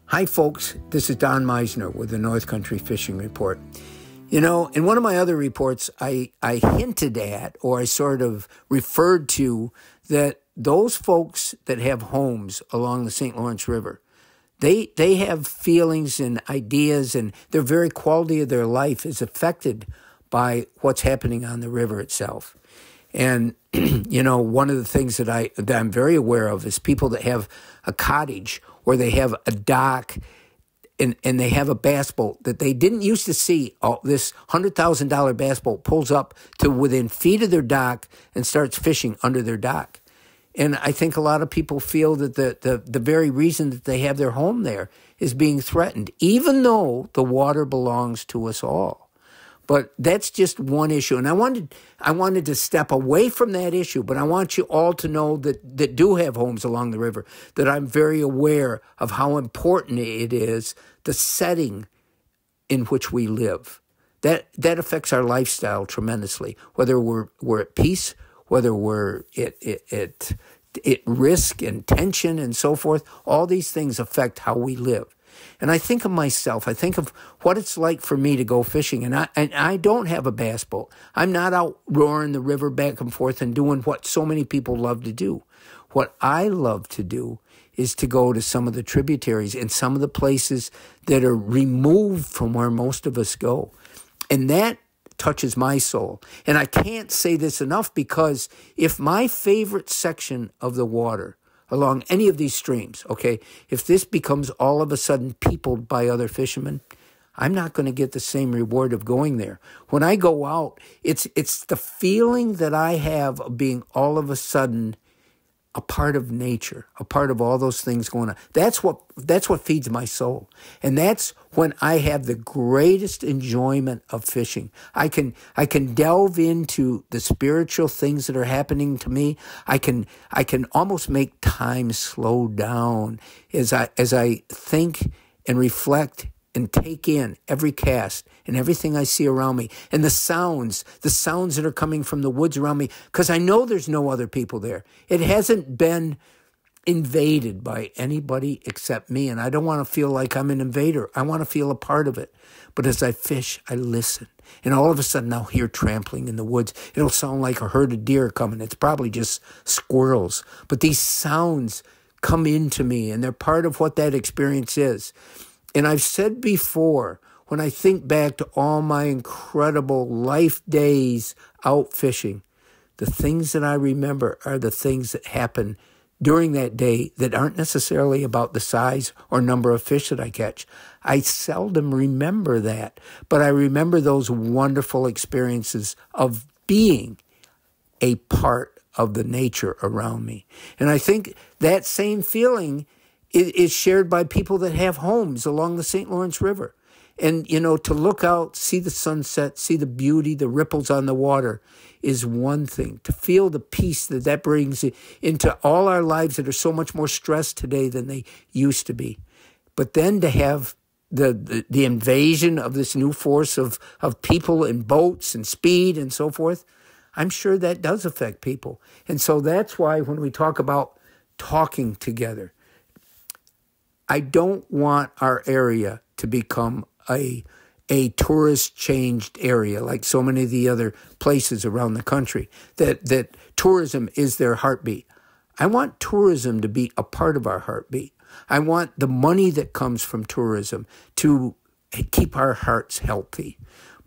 Hi, folks. This is Don Meisner with the North Country Fishing Report. You know, in one of my other reports, I hinted at, or I sort of referred to, that those folks that have homes along the St. Lawrence River, they have feelings and ideas, and their very quality of their life is affected by what's happening on the river itself. And, you know, one of the things that I'm very aware of is people that have a cottage or they have a dock and they have a bass boat that they didn't used to see. Oh, this $100,000 bass boat pulls up to within feet of their dock and starts fishing under their dock. And I think a lot of people feel that the very reason that they have their home there is being threatened, even though the water belongs to us all. But that's just one issue. And I wanted to step away from that issue, but I want you all to know that do have homes along the river, that I'm very aware of how important it is, the setting in which we live. That affects our lifestyle tremendously, whether we're at peace, whether we're at risk and tension and so forth. All these things affect how we live. And I think of myself. I think of what it's like for me to go fishing. And I don't have a bass boat. I'm not out roaring the river back and forth and doing what so many people love to do. What I love to do is to go to some of the tributaries and some of the places that are removed from where most of us go. And that touches my soul. And I can't say this enough, because if my favorite section of the water along any of these streams, okay, if this becomes all of a sudden peopled by other fishermen, I'm not going to get the same reward of going there. When I go out, it's the feeling that I have of being all of a sudden a part of nature, a part of all those things going on. That's what feeds my soul. And that's when I have the greatest enjoyment of fishing. I can delve into the spiritual things that are happening to me. I can almost make time slow down as I think and reflect and take in every cast and everything I see around me, and the sounds that are coming from the woods around me, because I know there's no other people there. It hasn't been invaded by anybody except me, and I don't want to feel like I'm an invader. I want to feel a part of it. But as I fish, I listen, and all of a sudden I'll hear trampling in the woods. It'll sound like a herd of deer coming. It's probably just squirrels. But these sounds come into me, and they're part of what that experience is. And I've said before, when I think back to all my incredible life days out fishing, the things that I remember are the things that happen during that day that aren't necessarily about the size or number of fish that I catch. I seldom remember that, but I remember those wonderful experiences of being a part of the nature around me. And I think that same feeling is shared by people that have homes along the St. Lawrence River. And, you know, to look out, see the sunset, see the beauty, the ripples on the water is one thing. To feel the peace that brings into all our lives that are so much more stressed today than they used to be. But then to have the invasion of this new force of people and boats and speed and so forth, I'm sure that does affect people. And so that's why when we talk about talking together, I don't want our area to become a tourist-changed area like so many of the other places around the country, that tourism is their heartbeat. I want tourism to be a part of our heartbeat. I want the money that comes from tourism to keep our hearts healthy.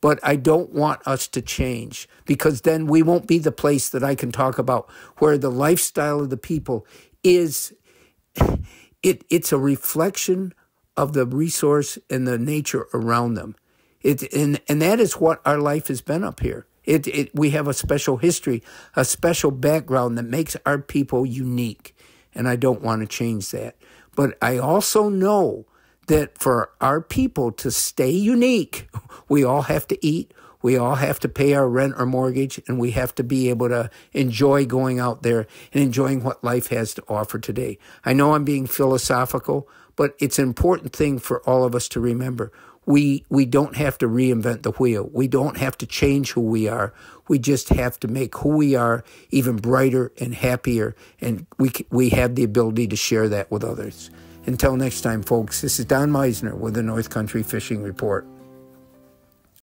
But I don't want us to change, because then we won't be the place that I can talk about where the lifestyle of the people is... It's a reflection of the resource and the nature around them. And that is what our life has been up here. We have a special history, a special background that makes our people unique. And I don't want to change that. But I also know that for our people to stay unique, we all have to eat. We all have to pay our rent or mortgage, and we have to be able to enjoy going out there and enjoying what life has to offer today. I know I'm being philosophical, but it's an important thing for all of us to remember. We don't have to reinvent the wheel. We don't have to change who we are. We just have to make who we are even brighter and happier, and we have the ability to share that with others. Until next time, folks, this is Don Meisner with the North Country Fishing Report.